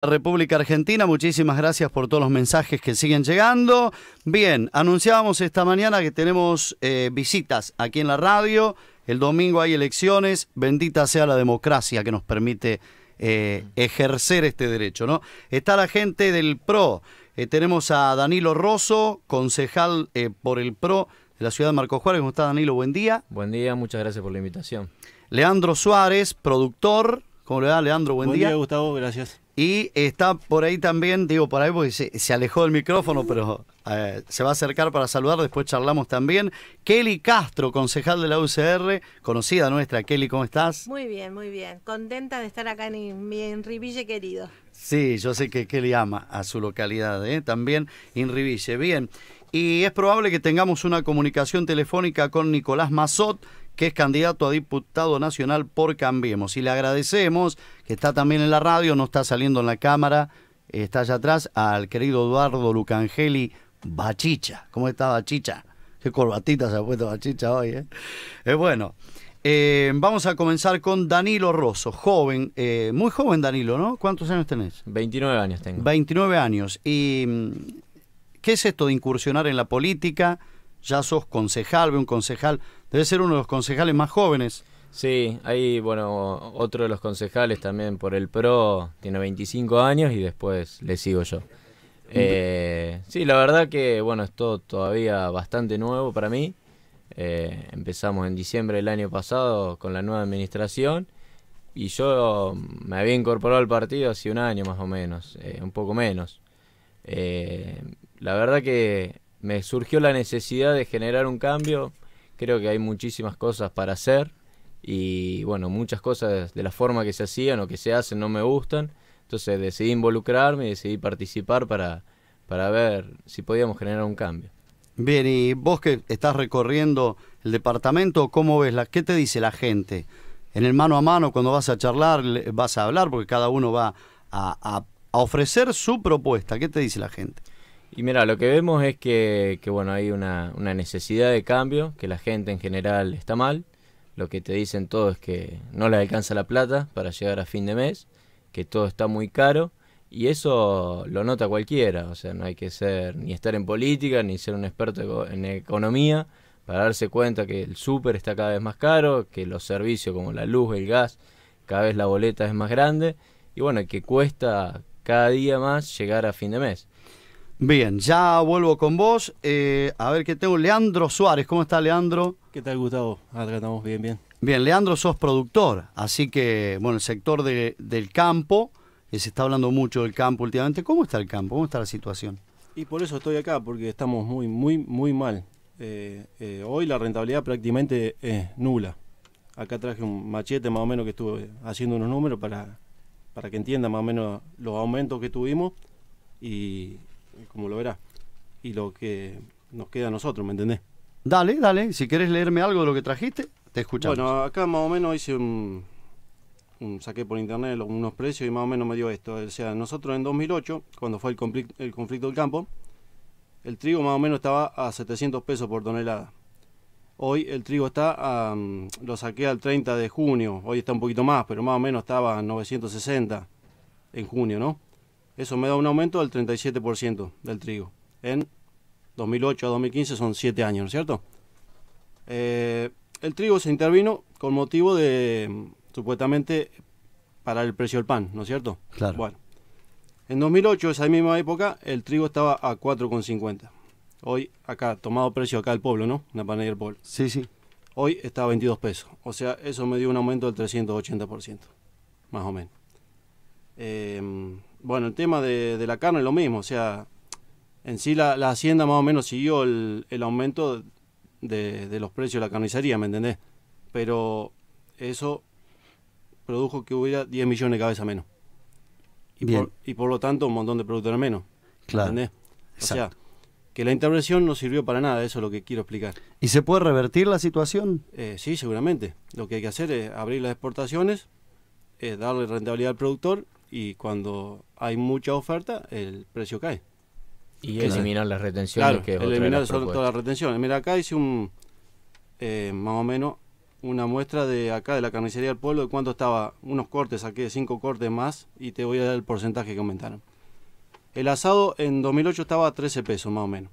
República Argentina, muchísimas gracias por todos los mensajes que siguen llegando. Bien, anunciábamos esta mañana que tenemos visitas aquí en la radio. El domingo hay elecciones, bendita sea la democracia que nos permite ejercer este derecho, ¿no? Está la gente del PRO, tenemos a Danilo Rosso, concejal por el PRO de la ciudad de Marcos Juárez. ¿Cómo está, Danilo? Buen día. Buen día, muchas gracias por la invitación. Leandro Suárez, productor. ¿Cómo le va, Leandro? Buen día. Buen día, Gustavo, gracias. Y está por ahí también, digo por ahí porque se alejó del micrófono, pero se va a acercar para saludar, después charlamos también. Kelly Castro, concejal de la UCR, conocida nuestra. Kelly, ¿cómo estás? Muy bien, muy bien. Contenta de estar acá en Riville, querido. Sí, yo sé que Kelly ama a su localidad, también en Riville. Bien, y es probable que tengamos una comunicación telefónica con Nicolás Massot, que es candidato a diputado nacional por Cambiemos. Y le agradecemos, que está también en la radio, no está saliendo en la cámara, está allá atrás, al querido Eduardo Lucangeli Bachicha. ¿Cómo está, Bachicha? Qué corbatita se ha puesto Bachicha hoy, Bueno, vamos a comenzar con Danilo Rosso, joven, muy joven Danilo, ¿no? ¿Cuántos años tenés? 29 años tengo. 29 años. ¿Y qué es esto de incursionar en la política? Ya sos concejal, un concejal, debe ser uno de los concejales más jóvenes. Sí, hay, bueno, otro de los concejales también por el PRO, tiene 25 años y después le sigo yo. Sí, la verdad que, bueno, es todo todavía bastante nuevo para mí. Empezamos en diciembre del año pasado con la nueva administración y yo me había incorporado al partido hace un año más o menos, un poco menos. La verdad que me surgió la necesidad de generar un cambio. Creo que hay muchísimas cosas para hacer y bueno, muchas cosas de la forma que se hacían o que se hacen no me gustan. Entonces decidí involucrarme y decidí participar para ver si podíamos generar un cambio. Bien, y vos que estás recorriendo el departamento, ¿cómo ves? ¿Qué te dice la gente? En el mano a mano, cuando vas a charlar, vas a hablar, porque cada uno va a ofrecer su propuesta. ¿Qué te dice la gente? Y mira, lo que vemos es que bueno, hay una necesidad de cambio, que la gente en general está mal. Lo que te dicen todos es que no les alcanza la plata para llegar a fin de mes, que todo está muy caro, y eso lo nota cualquiera. O sea, no hay que ser ni estar en política, ni ser un experto en economía, para darse cuenta que el súper está cada vez más caro, que los servicios como la luz, el gas, cada vez la boleta es más grande, y bueno, que cuesta cada día más llegar a fin de mes. Bien, ya vuelvo con vos. A ver qué tengo. Leandro Suárez, ¿cómo está, Leandro? ¿Qué tal, Gustavo? Acá estamos bien, bien. Bien, Leandro, sos productor, así que, bueno, el sector del campo, se está hablando mucho del campo últimamente. ¿Cómo está el campo? ¿Cómo está la situación? Y por eso estoy acá, porque estamos muy mal. Hoy la rentabilidad prácticamente es nula. Acá traje un machete más o menos que estuve haciendo unos números para que entiendan más o menos los aumentos que tuvimos y como lo verás, y lo que nos queda a nosotros, ¿me entendés? Dale, si querés leerme algo de lo que trajiste, te escuchamos. Bueno, acá más o menos hice saqué por internet unos precios y más o menos me dio esto. O sea, nosotros en 2008, cuando fue el conflicto del campo, el trigo más o menos estaba a 700 pesos por tonelada. Hoy el trigo está, lo saqué al 30 de junio, hoy está un poquito más, pero más o menos estaba a 960 en junio, ¿no? Eso me da un aumento del 37% del trigo. En 2008 a 2015 son 7 años, ¿no es cierto? El trigo se intervino con motivo de, supuestamente, parar el precio del pan, ¿no es cierto? Claro. Bueno, en 2008, esa misma época, el trigo estaba a 4,50. Hoy, acá, tomado precio acá del pueblo, ¿no? La panadería del pueblo. Sí. Hoy está a 22 pesos. O sea, eso me dio un aumento del 380%, más o menos. Bueno, el tema de la carne es lo mismo, o sea, en sí la hacienda más o menos siguió el aumento de los precios de la carnicería, ¿me entendés? Pero eso produjo que hubiera 10 millones de cabezas menos. Y por lo tanto un montón de productores menos, Claro. ¿me entendés? O sea, Exacto. que la intervención no sirvió para nada, eso es lo que quiero explicar. ¿Y se puede revertir la situación? Sí, seguramente. Lo que hay que hacer es abrir las exportaciones, darle rentabilidad al productor, y cuando hay mucha oferta, el precio cae. Y eliminar las retenciones, claro, que es otra de eliminar las propuestas. todas las retenciones. Mira, acá hice más o menos una muestra de acá de la carnicería del pueblo de cuánto estaba, unos cortes, saqué 5 cortes más y te voy a dar el porcentaje que aumentaron. El asado en 2008 estaba a 13 pesos más o menos.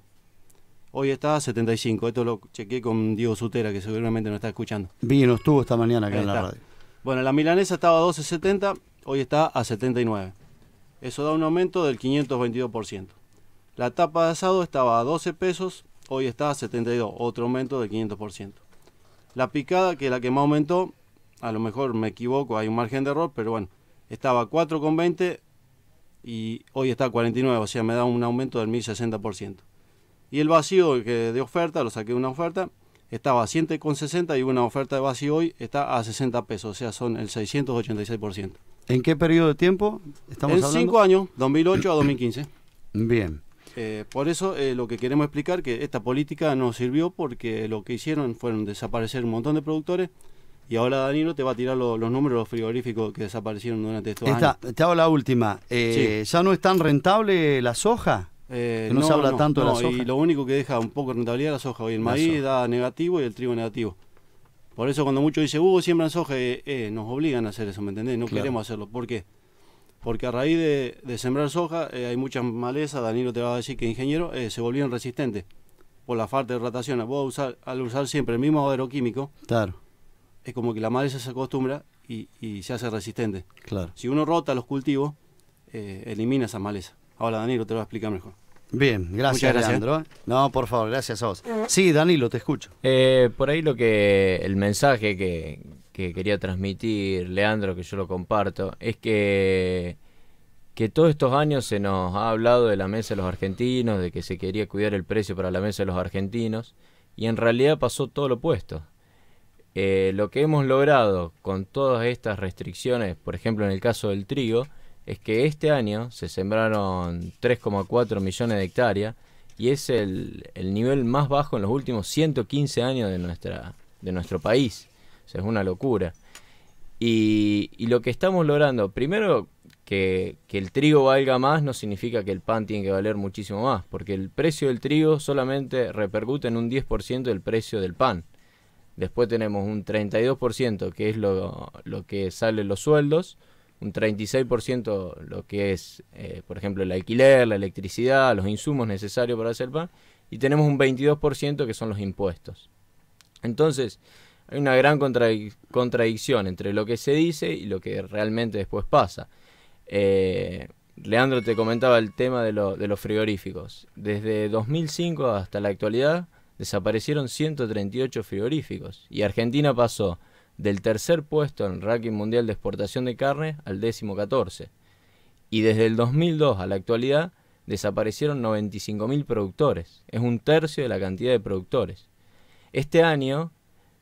Hoy está a 75, esto lo chequeé con Diego Sutera, que seguramente nos está escuchando. Vino, estuvo esta mañana acá en la radio. Bueno, la milanesa estaba a 12.70, hoy está a 79. Eso da un aumento del 522%. La tapa de asado estaba a 12 pesos, hoy está a 72, otro aumento del 500%. La picada, que es la que más aumentó, a lo mejor me equivoco, hay un margen de error, pero bueno, estaba a 4,20 y hoy está a 49, o sea, me da un aumento del 1060%. Y el vacío que de oferta, lo saqué de una oferta, estaba a 7,60 y una oferta de vacío hoy está a 60 pesos, o sea, son el 686%. ¿En qué periodo de tiempo estamos hablando? En 5 años, 2008 a 2015. Bien. Por eso lo que queremos explicar que esta política no sirvió porque lo que hicieron fueron desaparecer un montón de productores y ahora Danilo te va a tirar los números de los frigoríficos que desaparecieron durante estos años. Te hago la última. Sí. ¿Ya no es tan rentable la soja? No se habla tanto de la soja. Y lo único que deja un poco de rentabilidad es la soja. Hoy el maíz da negativo y el trigo negativo. Por eso cuando muchos dicen, siembran soja, nos obligan a hacer eso, ¿me entendés? No queremos hacerlo. ¿Por qué? Porque a raíz de sembrar soja hay muchas malezas, Danilo te va a decir que ingeniero, se volvieron resistentes por la falta de rotación. Vos al usar siempre el mismo agroquímico, claro, es como que la maleza se acostumbra y se hace resistente. Claro. Si uno rota los cultivos, elimina esa maleza. Ahora Danilo te lo va a explicar mejor. Bien, gracias, Leandro. No, por favor, gracias a vos. Sí, Danilo, te escucho. Por ahí el mensaje que quería transmitir, Leandro, que yo lo comparto, es que todos estos años se nos ha hablado de la mesa de los argentinos, de que se quería cuidar el precio para la mesa de los argentinos, y en realidad pasó todo lo opuesto. Lo que hemos logrado con todas estas restricciones, por ejemplo en el caso del trigo, es que este año se sembraron 3,4 millones de hectáreas y es el nivel más bajo en los últimos 115 años de nuestro país. O sea, es una locura. Y lo que estamos logrando, primero, que el trigo valga más no significa que el pan tiene que valer muchísimo más, porque el precio del trigo solamente repercute en un 10% del precio del pan. Después tenemos un 32% que es lo que sale en los sueldos, un 36% lo que es, por ejemplo, el alquiler, la electricidad, los insumos necesarios para hacer pan, y tenemos un 22% que son los impuestos. Entonces, hay una gran contradicción entre lo que se dice y lo que realmente después pasa. Leandro te comentaba el tema de los frigoríficos. Desde 2005 hasta la actualidad desaparecieron 138 frigoríficos y Argentina pasó del tercer puesto en el ranking mundial de exportación de carne al 14º. Y desde el 2002 a la actualidad desaparecieron 95.000 productores. Es un tercio de la cantidad de productores. Este año,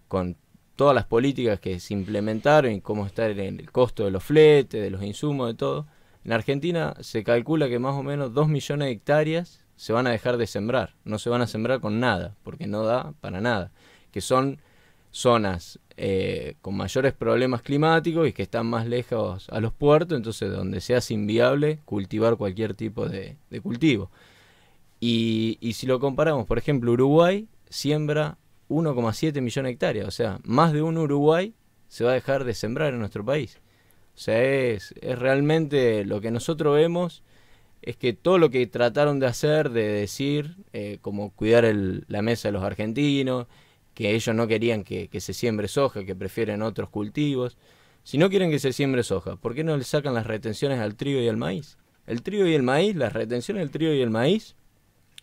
con todas las políticas que se implementaron y cómo está el costo de los fletes, de los insumos, de todo, en Argentina se calcula que más o menos 2 millones de hectáreas se van a dejar de sembrar. No se van a sembrar con nada, porque no da para nada. Que son zonas con mayores problemas climáticos y que están más lejos a los puertos, entonces donde se hace inviable cultivar cualquier tipo de cultivo. Y si lo comparamos, por ejemplo, Uruguay siembra 1,7 millones de hectáreas, o sea, más de un Uruguay se va a dejar de sembrar en nuestro país. O sea, es realmente lo que nosotros vemos, es que todo lo que trataron de hacer, de decir, como cuidar la mesa de los argentinos, que ellos no querían que se siembre soja, que prefieren otros cultivos. Si no quieren que se siembre soja, ¿por qué no le sacan las retenciones al trigo y al maíz? El trigo y el maíz, las retenciones del trigo y el maíz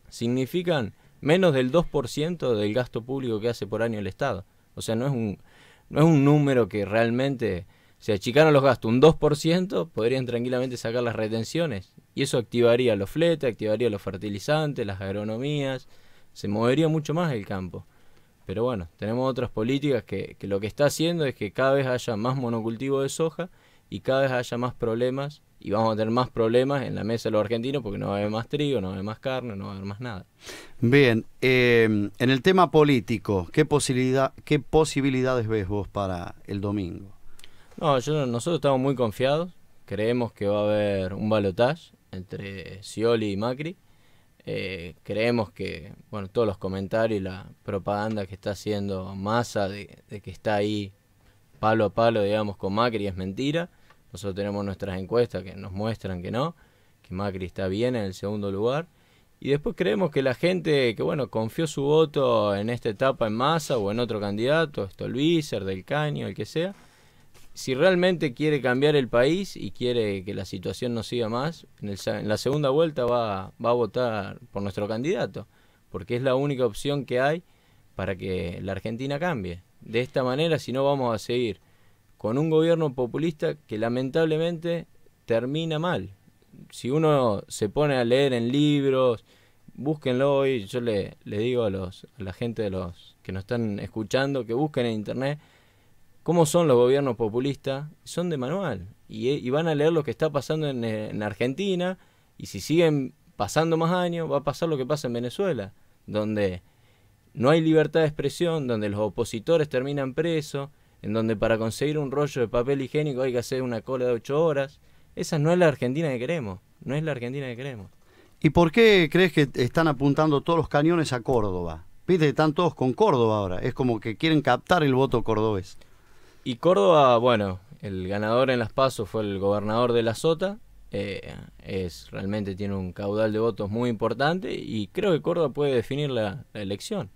significan menos del 2% del gasto público que hace por año el Estado. O sea, no es un número que realmente, si achicaran los gastos un 2%, podrían tranquilamente sacar las retenciones. Y eso activaría los fletes, activaría los fertilizantes, las agronomías, se movería mucho más el campo. Pero bueno, tenemos otras políticas que lo que está haciendo es que cada vez haya más monocultivo de soja y cada vez haya más problemas, y vamos a tener más problemas en la mesa de los argentinos porque no va a haber más trigo, no va a haber más carne, no va a haber más nada. Bien, en el tema político, ¿qué posibilidades ves vos para el domingo? No, nosotros estamos muy confiados, creemos que va a haber un balotaje entre Scioli y Macri. Creemos que, bueno, todos los comentarios y la propaganda que está haciendo Massa de que está ahí palo a palo, digamos, con Macri es mentira. Nosotros tenemos nuestras encuestas que nos muestran que no, que Macri está bien en el segundo lugar. Y después creemos que la gente que, bueno, confió su voto en esta etapa en Massa o en otro candidato, Stolbizer, Del Caño, el que sea, si realmente quiere cambiar el país y quiere que la situación no siga más, en la segunda vuelta va a votar por nuestro candidato, porque es la única opción que hay para que la Argentina cambie. De esta manera, si no, vamos a seguir con un gobierno populista que lamentablemente termina mal. Si uno se pone a leer en libros, búsquenlo hoy, yo le digo a la gente de los que nos están escuchando que busquen en internet cómo son los gobiernos populistas, son de manual, y van a leer lo que está pasando en Argentina, y si siguen pasando más años, va a pasar lo que pasa en Venezuela, donde no hay libertad de expresión, donde los opositores terminan presos, en donde para conseguir un rollo de papel higiénico hay que hacer una cola de 8 horas. Esa no es la Argentina que queremos, no es la Argentina que queremos. ¿Y por qué crees que están apuntando todos los cañones a Córdoba? Viste, están todos con Córdoba ahora, es como que quieren captar el voto cordobés. Y Córdoba, bueno, el ganador en las PASO fue el gobernador de la Sota, realmente tiene un caudal de votos muy importante y creo que Córdoba puede definir la elección,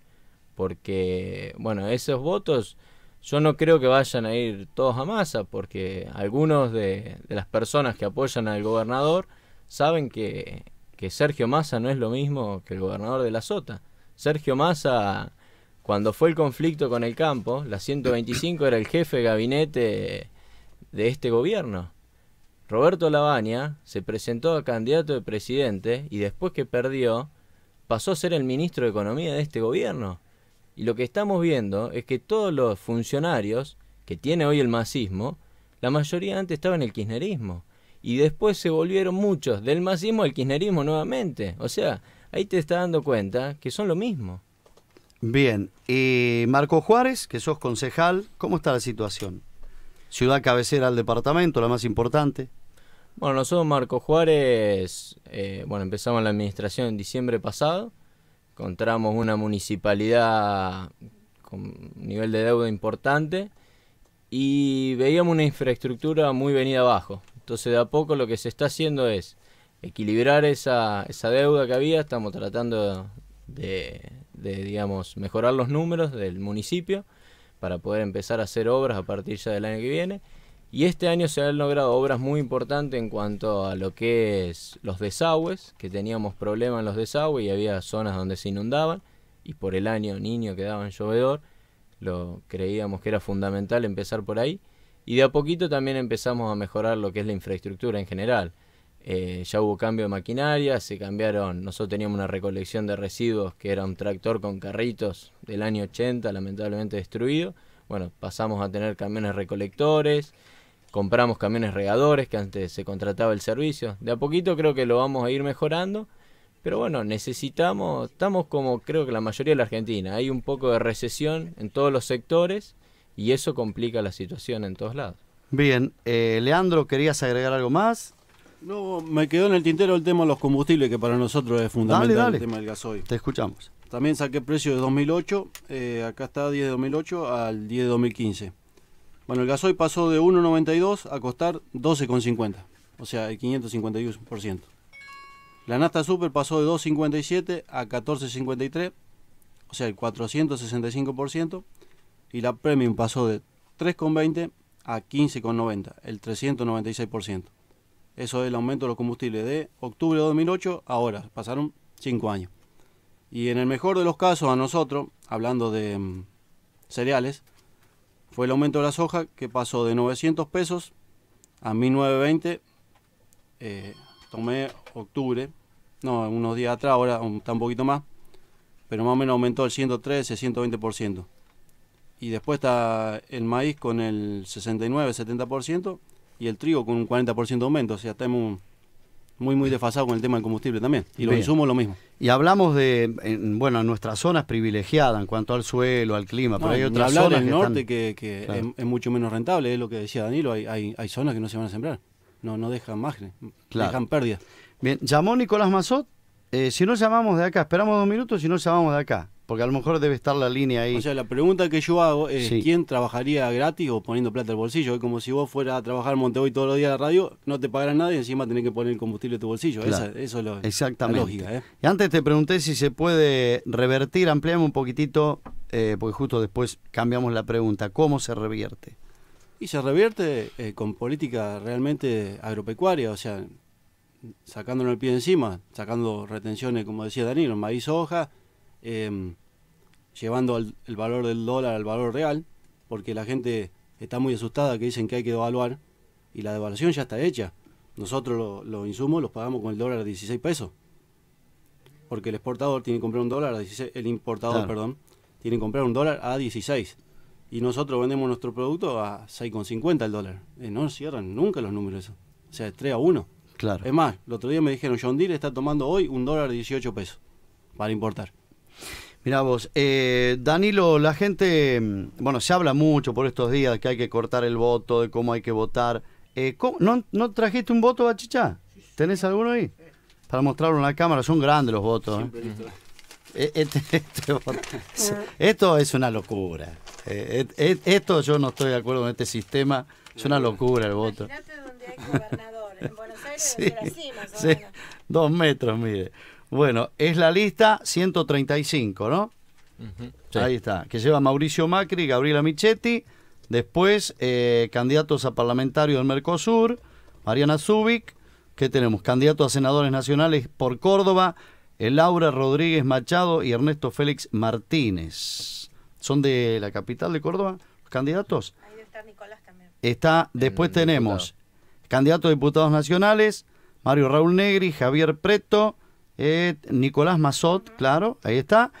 porque, bueno, esos votos yo no creo que vayan a ir todos a Massa, porque algunos de las personas que apoyan al gobernador saben que Sergio Massa no es lo mismo que el gobernador de la Sota. Sergio Massa, cuando fue el conflicto con el campo, la 125 era el jefe de gabinete de este gobierno. Roberto Lavagna se presentó a candidato de presidente y después que perdió, pasó a ser el ministro de Economía de este gobierno. Y lo que estamos viendo es que todos los funcionarios que tiene hoy el masismo, la mayoría antes estaba en el kirchnerismo. Y después se volvieron muchos del masismo al kirchnerismo nuevamente. O sea, ahí te estás dando cuenta que son lo mismo. Bien, y Marco Juárez, que sos concejal, ¿cómo está la situación? Ciudad cabecera del departamento, la más importante. Bueno, nosotros Marco Juárez, empezamos la administración en diciembre pasado. Encontramos una municipalidad con un nivel de deuda importante y veíamos una infraestructura muy venida abajo. Entonces de a poco lo que se está haciendo es equilibrar esa deuda que había. Estamos tratando de digamos, mejorar los números del municipio para poder empezar a hacer obras a partir ya del año que viene. Y este año se han logrado obras muy importantes en cuanto a lo que es los desagües, que teníamos problemas en los desagües y había zonas donde se inundaban, y por el año niño que daba en llovedor, lo creíamos que era fundamental empezar por ahí. Y de a poquito también empezamos a mejorar lo que es la infraestructura en general. Ya hubo cambio de maquinaria, se cambiaron, nosotros teníamos una recolección de residuos que era un tractor con carritos del año 80, lamentablemente destruido. Bueno, pasamos a tener camiones recolectores, compramos camiones regadores, que antes se contrataba el servicio. De a poquito creo que lo vamos a ir mejorando, pero bueno, estamos como creo que la mayoría de la Argentina. Hay un poco de recesión en todos los sectores y eso complica la situación en todos lados. Bien, Leandro, ¿querías agregar algo más? No, me quedó en el tintero el tema de los combustibles, que para nosotros es fundamental. Dale. El tema del gasoil. Te escuchamos. También saqué precio de 2008, acá está 10 de 2008 al 10 de 2015. Bueno, el gasoil pasó de 1,92 a costar 12,50, o sea, el 551%. La nafta super pasó de 2,57 a 14,53, o sea, el 465%. Y la premium pasó de 3,20 a 15,90, el 396%. Eso es el aumento de los combustibles de octubre de 2008 a ahora, pasaron 5 años. Y en el mejor de los casos a nosotros, hablando de cereales, fue el aumento de la soja que pasó de 900 pesos a 1920. Tomé octubre, no, unos días atrás, ahora está un poquito más, pero más o menos aumentó el 113, 120%. Y después está el maíz con el 69, 70% y el trigo con un 40% de aumento. O sea, estamos muy desfasados con el tema del combustible también. Y los insumos lo mismo. Y hablamos en nuestras zonas privilegiadas en cuanto al suelo, al clima, pero hay otras zonas zonas del norte están... que claro, es mucho menos rentable, es lo que decía Danilo, hay zonas que no se van a sembrar, no dejan margen, claro, dejan pérdida. Bien, ¿llamó Nicolás Massot? Si no llamamos de acá, esperamos 2 minutos, si no llamamos de acá. Porque a lo mejor debe estar la línea ahí. O sea, la pregunta que yo hago es, Sí. ¿quién trabajaría gratis o poniendo plata al bolsillo? Es como si vos fueras a trabajar en Montevideo todos los días de radio, no te pagaran nada y encima tenés que poner el combustible en tu bolsillo. Claro. Eso es Exactamente. la lógica, ¿eh? Y antes te pregunté si se puede revertir, ampliamos un poquitito, porque justo después cambiamos la pregunta. ¿Cómo se revierte? Y se revierte con política realmente agropecuaria, o sea, sacándonos el pie de encima, sacando retenciones, como decía Danilo, maíz, soja, llevando el valor del dólar al valor real, porque la gente está muy asustada que dicen que hay que devaluar, y la devaluación ya está hecha. Nosotros los insumos los pagamos con el dólar a 16 pesos, porque el exportador tiene que comprar un dólar a 16, el importador, Claro. perdón, tiene que comprar un dólar a 16. Y nosotros vendemos nuestro producto a 6,50 el dólar. No cierran nunca los números eso. O sea, es 3-1. Claro. Es más, el otro día me dijeron, John Deere está tomando hoy un dólar 18 pesos para importar. Mirá vos, Danilo, la gente, bueno, se habla mucho por estos días de que hay que cortar el voto, de cómo hay que votar. ¿No trajiste un voto, Bachichá? ¿Tenés alguno ahí? Para mostrarlo en la cámara, son grandes los votos. Esto es una locura. Esto yo no estoy de acuerdo con este sistema, es una locura el voto. Imagínate donde hay gobernador. En Buenos Aires Sí, debe ser así, más o sí, menos. 2 metros, mire. Bueno, es la lista 135, ¿no? Ujú, sí. Ahí está, que lleva Mauricio Macri, Gabriela Michetti, después candidatos a parlamentarios del Mercosur, Mariana Zubik, ¿qué tenemos? Candidatos a senadores nacionales por Córdoba, Laura Rodríguez Machado y Ernesto Félix Martínez. ¿Son de la capital de Córdoba los candidatos? Ahí debe estar Nicolás también. Después En tenemos candidatos a diputados nacionales, Mario Raúl Negri, Javier Preto, Nicolás Mazot, claro, ahí está,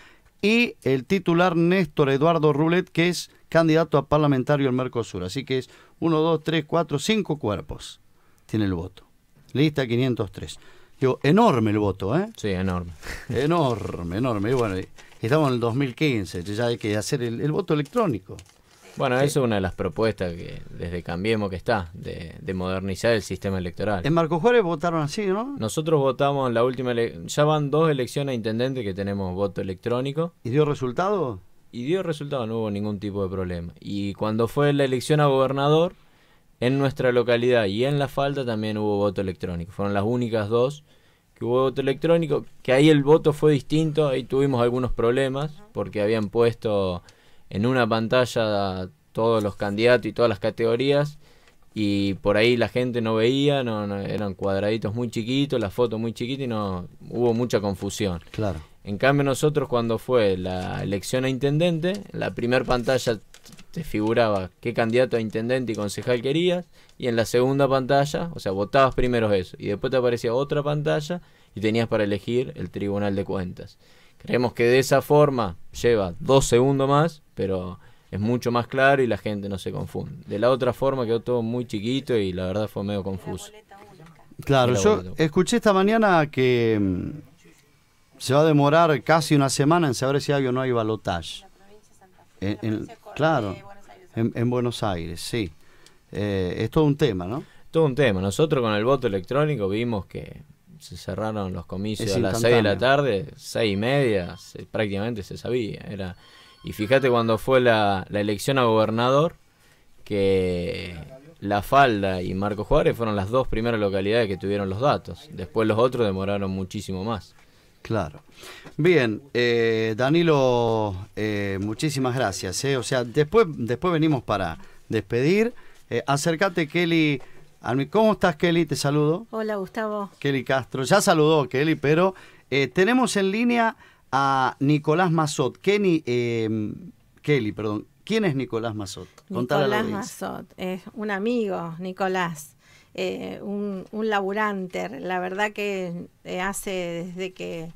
y el titular Néstor Eduardo Rulet, que es candidato a parlamentario del Mercosur. Así que es 1, 2, 3, 4, 5 cuerpos. Tiene el voto. Lista 503. Digo, enorme el voto, ¿eh? Sí, enorme. Enorme, enorme. Y bueno, estamos en el 2015, ya hay que hacer el voto electrónico. Bueno, eso es una de las propuestas que desde Cambiemos que está, de modernizar el sistema electoral. En Marcos Juárez votaron así, ¿no? Nosotros votamos en la última ya van 2 elecciones a intendente que tenemos voto electrónico ¿Y dio resultado? y dio resultado, no hubo ningún tipo de problema. Y cuando fue la elección a gobernador, en nuestra localidad y en La Falda también hubo voto electrónico. Fueron las únicas 2 que hubo voto electrónico, que ahí el voto fue distinto, ahí tuvimos algunos problemas porque habían puesto en una pantalla todos los candidatos y todas las categorías y por ahí la gente no veía, no, eran cuadraditos muy chiquitos, la foto muy chiquita y no hubo mucha confusión. Claro. En cambio nosotros cuando fue la elección a intendente, en la primera pantalla te figuraba qué candidato a intendente y concejal querías y en la segunda pantalla, o sea, votabas primero eso y después te aparecía otra pantalla y tenías para elegir el Tribunal de Cuentas. Creemos que de esa forma lleva 2 segundos más, pero es mucho más claro y la gente no se confunde. De la otra forma quedó todo muy chiquito y la verdad fue medio confuso. Claro, Era yo bonito. escuché esta mañana que se va a demorar casi una semana en saber si hay o no hay balotaje. Claro, en Buenos Aires, sí. Es todo un tema, ¿no? Todo un tema. Nosotros con el voto electrónico vimos que se cerraron los comicios Es a las 6 de la instantáneo. tarde, 6:30, prácticamente se sabía. Y fíjate cuando fue la elección a gobernador, que La Falda y Marcos Juárez fueron las 2 primeras localidades que tuvieron los datos. Después los otros demoraron muchísimo más. Claro. Bien, Danilo, muchísimas gracias. O sea, después venimos para despedir. Acércate, Kelly. ¿Cómo estás, Kelly? Te saludo. Hola, Gustavo. Kelly Castro. Ya saludó, Kelly, pero tenemos en línea a Nicolás Mazot. Kelly, perdón. ¿Quién es Nicolás Mazot? Contale a la Nicolás audiencia. Mazot es un amigo, Nicolás, un laburante. La verdad que hace desde que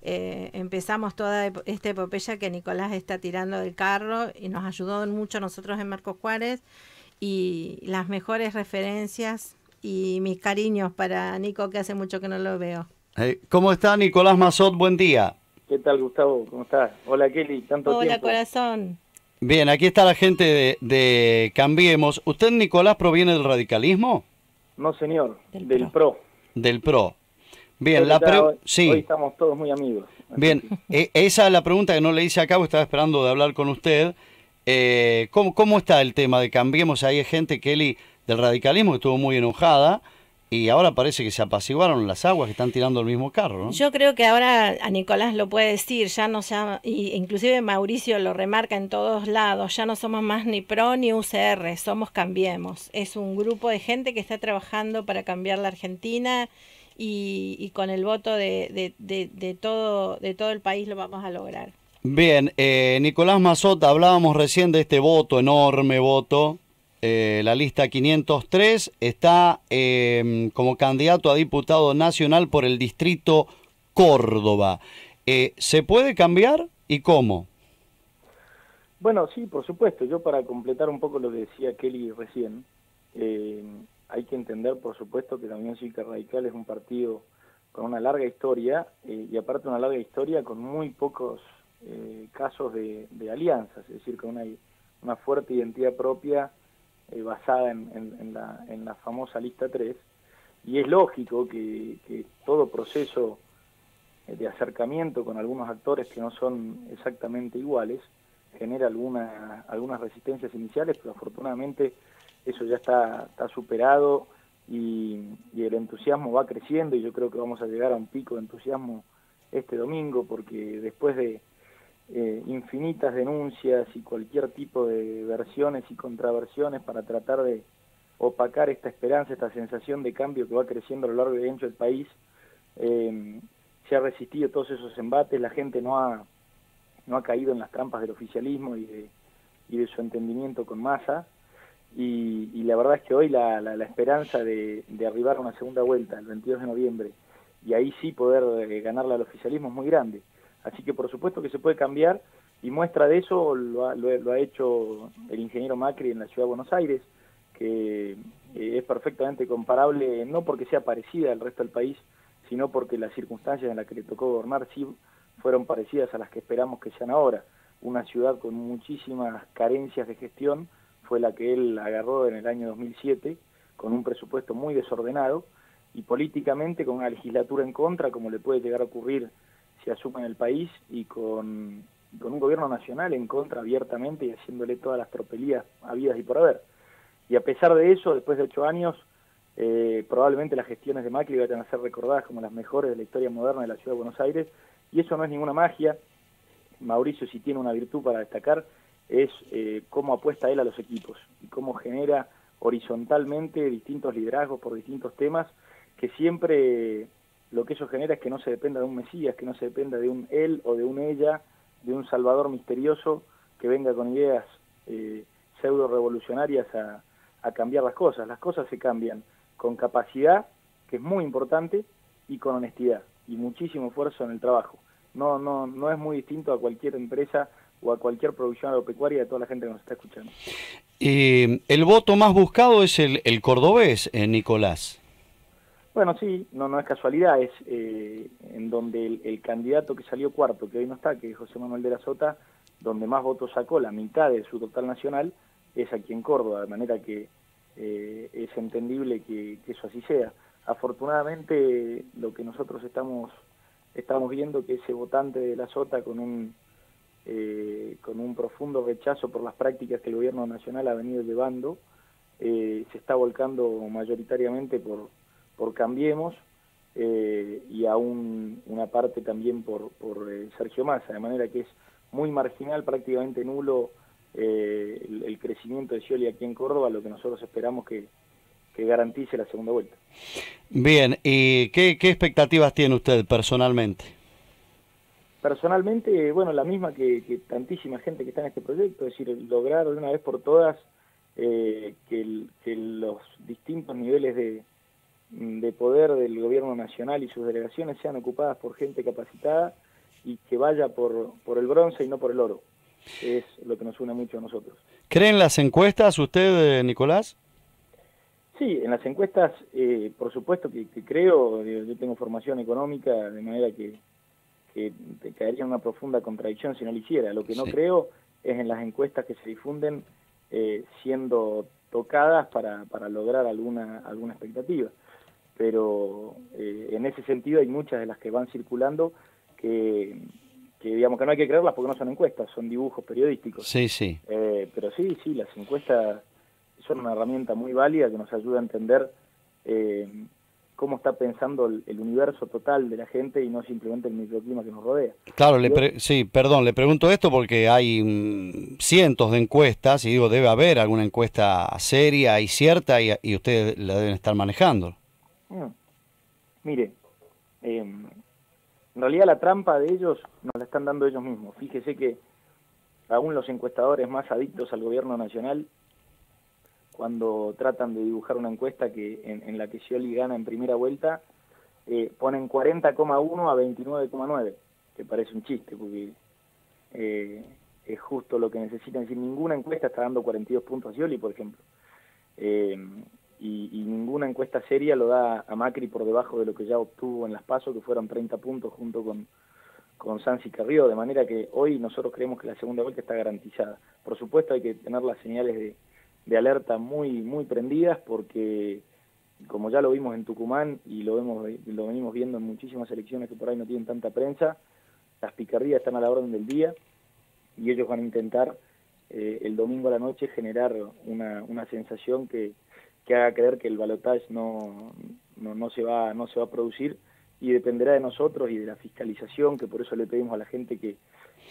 empezamos toda esta epopeya que Nicolás está tirando del carro y nos ayudó mucho a nosotros en Marcos Juárez y las mejores referencias y mis cariños para Nico, que hace mucho que no lo veo. ¿Cómo está Nicolás Mazot? Buen día. ¿Qué tal, Gustavo? ¿Cómo estás? Hola, Kelly. Tanto Hola, tiempo. corazón. Bien, aquí está la gente de Cambiemos. ¿Usted, Nicolás, proviene del radicalismo? No, señor. Del Del PRO. Del PRO. Bien, sí. Hoy estamos todos muy amigos. Bien, esa es la pregunta que no le hice acá, porque estaba esperando de hablar con usted. ¿Cómo está el tema de Cambiemos? Ahí hay gente, Kelly, del radicalismo que estuvo muy enojada y ahora parece que se apaciguaron las aguas que están tirando el mismo carro, ¿no? Yo creo que ahora a Nicolás lo puede decir, ya no y inclusive Mauricio lo remarca en todos lados, ya no somos más ni PRO ni UCR, somos Cambiemos. Es un grupo de gente que está trabajando para cambiar la Argentina y con el voto de todo el país lo vamos a lograr. Bien, Nicolás Massot, hablábamos recién de este voto, enorme voto. La lista 503 está como candidato a diputado nacional por el distrito Córdoba. ¿Se puede cambiar y cómo? Bueno, sí, por supuesto. Yo, para completar un poco lo que decía Kelly recién, hay que entender, por supuesto, que la Unión Cívica Radical es un partido con una larga historia y aparte una larga historia con muy pocos casos de alianzas, es decir, con una fuerte identidad propia basada en la famosa lista 3, y es lógico que todo proceso de acercamiento con algunos actores que no son exactamente iguales genera algunas resistencias iniciales, pero afortunadamente eso ya está superado y el entusiasmo va creciendo, y yo creo que vamos a llegar a un pico de entusiasmo este domingo, porque después de infinitas denuncias y cualquier tipo de versiones y contraversiones para tratar de opacar esta esperanza, esta sensación de cambio que va creciendo a lo largo y ancho del país, se ha resistido todos esos embates, la gente no ha caído en las trampas del oficialismo y de su entendimiento con Massa, y la verdad es que hoy la esperanza de arribar a una segunda vuelta el 22 de noviembre y ahí sí poder ganarle al oficialismo es muy grande. Así que por supuesto que se puede cambiar, y muestra de eso lo ha hecho el ingeniero Macri en la Ciudad de Buenos Aires, que es perfectamente comparable, no porque sea parecida al resto del país, sino porque las circunstancias en las que le tocó gobernar sí fueron parecidas a las que esperamos que sean ahora. Una ciudad con muchísimas carencias de gestión fue la que él agarró en el año 2007, con un presupuesto muy desordenado, y políticamente con una legislatura en contra, como le puede llegar a ocurrir si asume en el país, y con un gobierno nacional en contra abiertamente y haciéndole todas las tropelías habidas y por haber. Y a pesar de eso, después de 8 años, probablemente las gestiones de Macri vayan a ser recordadas como las mejores de la historia moderna de la Ciudad de Buenos Aires, y eso no es ninguna magia. Mauricio, si tiene una virtud para destacar, es cómo apuesta él a los equipos y cómo genera horizontalmente distintos liderazgos por distintos temas, que siempre lo que eso genera es que no se dependa de un mesías, que no se dependa de un él o de un ella, de un salvador misterioso que venga con ideas pseudo revolucionarias a cambiar las cosas. Las cosas se cambian con capacidad, que es muy importante, y con honestidad y muchísimo esfuerzo en el trabajo. No es muy distinto a cualquier empresa o a cualquier producción agropecuaria de toda la gente que nos está escuchando. El voto más buscado es el cordobés, Nicolás. Bueno, sí, no es casualidad, es en donde el candidato que salió cuarto, que hoy no está, que es José Manuel de la Sota, donde más votos sacó, la mitad de su total nacional, es aquí en Córdoba, de manera que es entendible que eso así sea. Afortunadamente, lo que nosotros estamos viendo, que ese votante de la Sota con un profundo rechazo por las prácticas que el gobierno nacional ha venido llevando, se está volcando mayoritariamente por Cambiemos, y a una parte también por Sergio Massa, de manera que es muy marginal, prácticamente nulo el crecimiento de Scioli aquí en Córdoba, lo que nosotros esperamos que garantice la segunda vuelta. Bien, ¿y qué expectativas tiene usted personalmente? Personalmente, bueno, la misma que tantísima gente que está en este proyecto, es decir, lograr de una vez por todas que los distintos niveles de poder del gobierno nacional y sus delegaciones sean ocupadas por gente capacitada y que vaya por el bronce y no por el oro. Es lo que nos une mucho a nosotros. ¿Cree en las encuestas usted, Nicolás? Sí, en las encuestas, por supuesto que creo. Yo tengo formación económica, de manera que te caería en una profunda contradicción si no lo hiciera. Lo que no creo es en las encuestas que se difunden siendo tocadas para lograr alguna expectativa. pero en ese sentido hay muchas de las que van circulando que digamos que no hay que creerlas porque no son encuestas, son dibujos periodísticos. Sí, sí. Pero sí, las encuestas son una herramienta muy válida que nos ayuda a entender cómo está pensando el universo total de la gente y no simplemente el microclima que nos rodea. Claro, le pregunto esto porque hay cientos de encuestas y digo, debe haber alguna encuesta seria y cierta y ustedes la deben estar manejando. Mire, en realidad la trampa de ellos nos la están dando ellos mismos. Fíjese que aún los encuestadores más adictos al gobierno nacional, cuando tratan de dibujar una encuesta que en la que Scioli gana en primera vuelta, ponen 40,1 a 29,9, que parece un chiste, porque es justo lo que necesitan. Es decir, ninguna encuesta está dando 42 puntos a Scioli, por ejemplo. Y ninguna encuesta seria lo da a Macri por debajo de lo que ya obtuvo en las PASO, que fueron 30 puntos junto con Sanz y Carrió, de manera que hoy nosotros creemos que la segunda vuelta está garantizada. Por supuesto hay que tener las señales de alerta muy prendidas, porque como ya lo vimos en Tucumán y lo venimos viendo en muchísimas elecciones que por ahí no tienen tanta prensa, las picardías están a la orden del día y ellos van a intentar el domingo a la noche generar una sensación que haga creer que el balotaje no se va a producir, y dependerá de nosotros y de la fiscalización, que por eso le pedimos a la gente que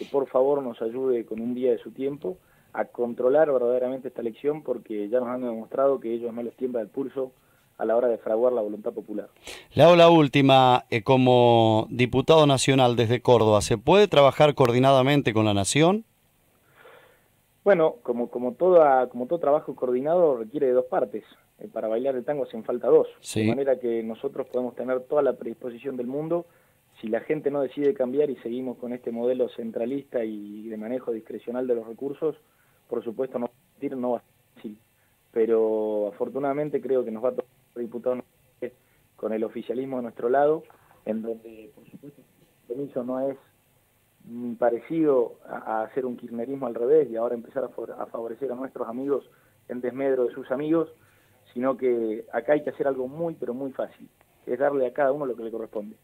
por favor nos ayude con un día de su tiempo a controlar verdaderamente esta elección, porque ya nos han demostrado que ellos no les tiembla el pulso a la hora de fraguar la voluntad popular. Le hago la última, como diputado nacional desde Córdoba, ¿se puede trabajar coordinadamente con la Nación? Bueno, como todo trabajo coordinado requiere de dos partes. Para bailar el tango hacen falta dos. Sí. De manera que nosotros podemos tener toda la predisposición del mundo. Si la gente no decide cambiar y seguimos con este modelo centralista y de manejo discrecional de los recursos, por supuesto no va a ser fácil. Pero afortunadamente creo que nos va a tocar diputados con el oficialismo a nuestro lado, en donde por supuesto el compromiso no es ni parecido a hacer un kirchnerismo al revés y ahora empezar a favorecer a nuestros amigos en desmedro de sus amigos, sino que acá hay que hacer algo muy, pero muy fácil, que es darle a cada uno lo que le corresponde.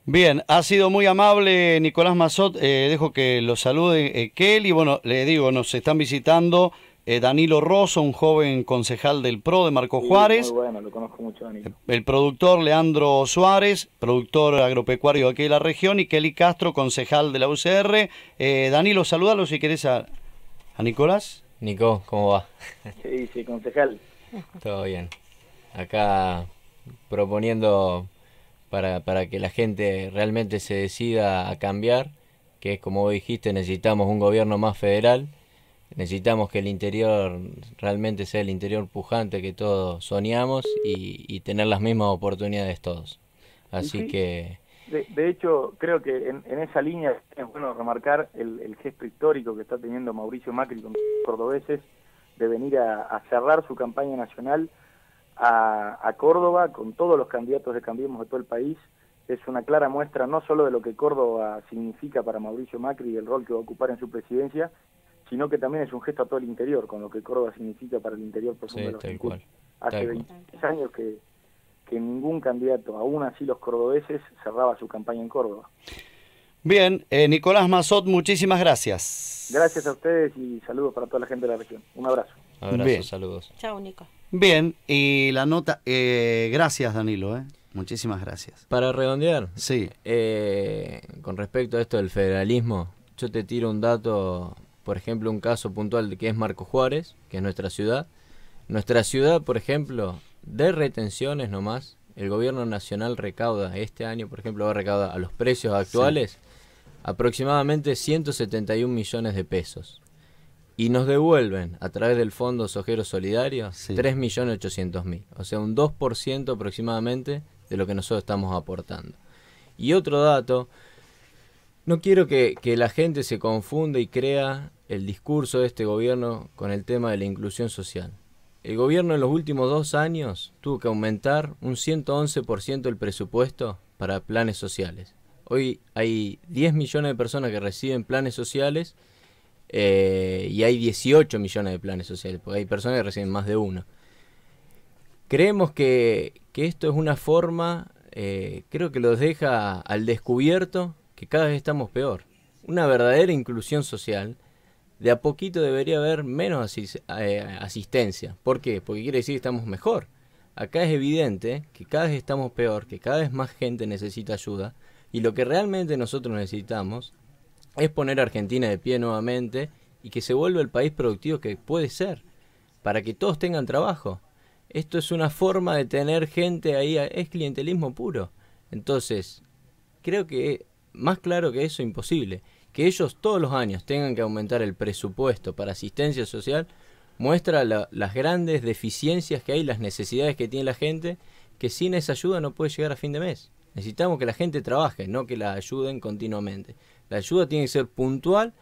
Bien, ha sido muy amable Nicolás Massot, dejo que lo salude Kelly. Bueno, le digo, nos están visitando Danilo Rosso, un joven concejal del PRO de Marco Juárez. Muy bueno, lo conozco mucho, Danilo. El productor Leandro Suárez, productor agropecuario aquí de la región, y Kelly Castro, concejal de la UCR. Danilo, salúdalo si querés a Nicolás. Nico, ¿cómo va? ¿Qué dice, concejal? Todo bien. Acá proponiendo para que la gente realmente se decida a cambiar, que es como vos dijiste, necesitamos un gobierno más federal, necesitamos que el interior realmente sea el interior pujante que todos soñamos y tener las mismas oportunidades todos. Así sí, que... De hecho, creo que en esa línea es bueno remarcar el gesto histórico que está teniendo Mauricio Macri con los cordobeses, de venir a cerrar su campaña nacional a Córdoba con todos los candidatos de Cambiemos de todo el país. Es una clara muestra no solo de lo que Córdoba significa para Mauricio Macri y el rol que va a ocupar en su presidencia, sino que también es un gesto a todo el interior, con lo que Córdoba significa para el interior profundo de los Argentinos. Hace 26 años que ningún candidato, aún así los cordobeses, cerraba su campaña en Córdoba. Bien, Nicolás Massot, muchísimas gracias. Gracias a ustedes y saludos para toda la gente de la región. Un abrazo. Abrazo, saludos. Chao, Nico. Bien, y la nota, gracias Danilo, muchísimas gracias. Para redondear, sí, con respecto a esto del federalismo, yo te tiro un dato, por ejemplo, un caso puntual de que es Marco Juárez, que es nuestra ciudad. Nuestra ciudad, por ejemplo, de retenciones nomás, el gobierno nacional recauda, este año, por ejemplo, va a recaudar a los precios actuales aproximadamente 171 millones de pesos. Y nos devuelven, a través del Fondo Sojero Solidario, 3.800.000. O sea, un 2% aproximadamente de lo que nosotros estamos aportando. Y otro dato, no quiero que la gente se confunda y crea el discurso de este gobierno con el tema de la inclusión social. El gobierno en los últimos 2 años tuvo que aumentar un 111% el presupuesto para planes sociales. Hoy hay 10 millones de personas que reciben planes sociales y hay 18 millones de planes sociales, porque hay personas que reciben más de uno. creemos que esto es una forma, creo que los deja al descubierto, que cada vez estamos peor. Una verdadera inclusión social, de a poquito debería haber menos asistencia. ¿Por qué? Porque quiere decir que estamos mejor. Acá es evidente que cada vez estamos peor, que cada vez más gente necesita ayuda, y lo que realmente nosotros necesitamos es poner a Argentina de pie nuevamente y que se vuelva el país productivo que puede ser, para que todos tengan trabajo. Esto es una forma de tener gente ahí, es clientelismo puro. Entonces, creo que más claro que eso, imposible. Que ellos todos los años tengan que aumentar el presupuesto para asistencia social, muestra las grandes deficiencias que hay, las necesidades que tiene la gente, que sin esa ayuda no puede llegar a fin de mes. Necesitamos que la gente trabaje, no que la ayuden continuamente. La ayuda tiene que ser puntual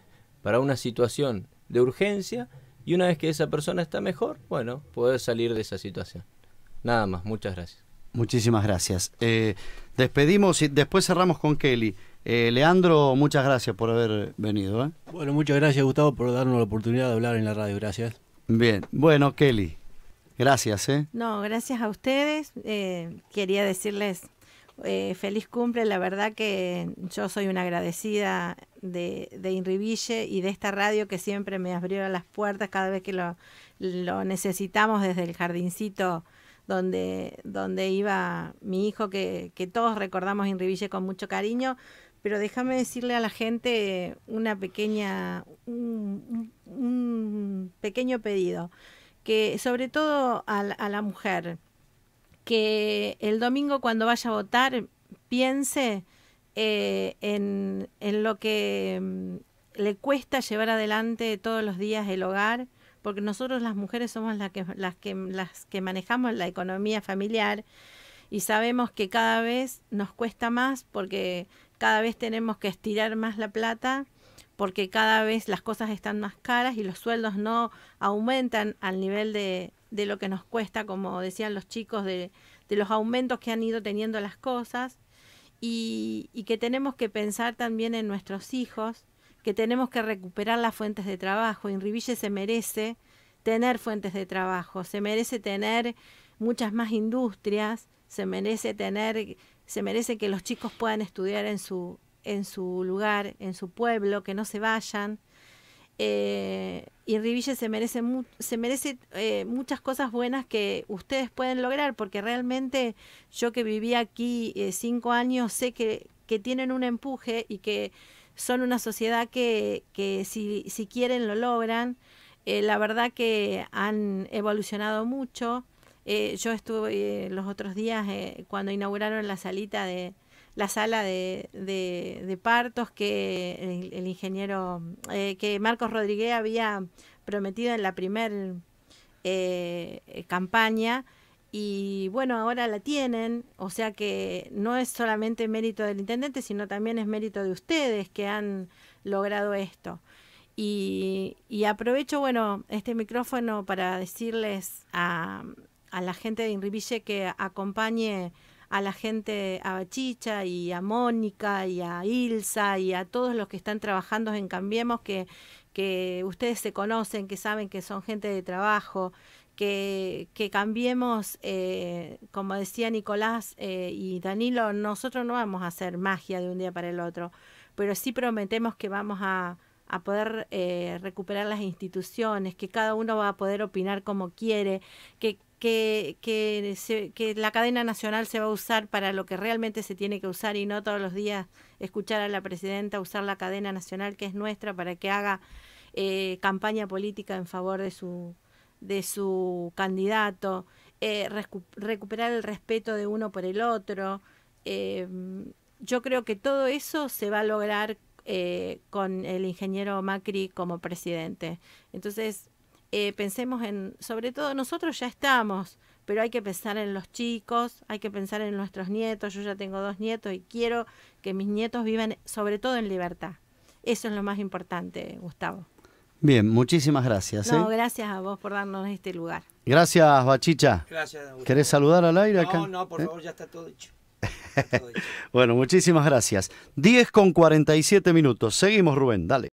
para una situación de urgencia, y una vez que esa persona está mejor, bueno, poder salir de esa situación. Nada más, muchas gracias. Muchísimas gracias. Despedimos y después cerramos con Kelly. Leandro, muchas gracias por haber venido. Bueno, muchas gracias, Gustavo, por darnos la oportunidad de hablar en la radio. Gracias. Bien, bueno, Kelly, gracias. No, gracias a ustedes. Quería decirles feliz cumple. La verdad que yo soy una agradecida de Inriville y de esta radio que siempre me abrió las puertas cada vez que lo necesitamos, desde el jardincito donde iba mi hijo, que todos recordamos Inriville con mucho cariño. Pero déjame decirle a la gente un pequeño pedido, que sobre todo a la mujer, que el domingo cuando vaya a votar piense en lo que le cuesta llevar adelante todos los días el hogar, porque nosotros las mujeres somos las que manejamos la economía familiar, y sabemos que cada vez nos cuesta más, porque cada vez tenemos que estirar más la plata, porque cada vez las cosas están más caras y los sueldos no aumentan al nivel de lo que nos cuesta, como decían los chicos, de los aumentos que han ido teniendo las cosas, y que tenemos que pensar también en nuestros hijos, que tenemos que recuperar las fuentes de trabajo. Inriville se merece tener fuentes de trabajo, se merece tener muchas más industrias, se merece que los chicos puedan estudiar en su lugar, en su pueblo, que no se vayan. Inriville se merece muchas cosas buenas que ustedes pueden lograr, porque realmente yo, que viví aquí 5 años, sé que tienen un empuje y que son una sociedad que si quieren lo logran. La verdad que han evolucionado mucho. Yo estuve los otros días cuando inauguraron la sala de partos, que el ingeniero, que Marcos Rodríguez había prometido en la primer campaña, y bueno, ahora la tienen. O sea que no es solamente mérito del intendente, sino también es mérito de ustedes que han logrado esto. Y aprovecho, bueno, este micrófono para decirles a la gente de Inriville que acompañe a la gente, a Bachicha y a Mónica y a Ilsa y a todos los que están trabajando en Cambiemos, que ustedes se conocen, que saben que son gente de trabajo, que Cambiemos, como decía Nicolás y Danilo, nosotros no vamos a hacer magia de un día para el otro, pero sí prometemos que vamos a poder recuperar las instituciones, que cada uno va a poder opinar como quiere, que la cadena nacional se va a usar para lo que realmente se tiene que usar, y no todos los días escuchar a la presidenta usar la cadena nacional, que es nuestra, para que haga campaña política en favor de su candidato, recuperar el respeto de uno por el otro. Yo creo que todo eso se va a lograr con el ingeniero Macri como presidente. Entonces, pensemos sobre todo, nosotros ya estamos, pero hay que pensar en los chicos, hay que pensar en nuestros nietos. Yo ya tengo 2 nietos y quiero que mis nietos vivan sobre todo en libertad. Eso es lo más importante, Gustavo. Bien, muchísimas gracias. No, gracias a vos por darnos este lugar. Gracias, Bachicha. Gracias, Gustavo. ¿Querés saludar al aire acá? No, por favor, ya está todo hecho. Bueno, muchísimas gracias. 10:47. Seguimos, Rubén, dale.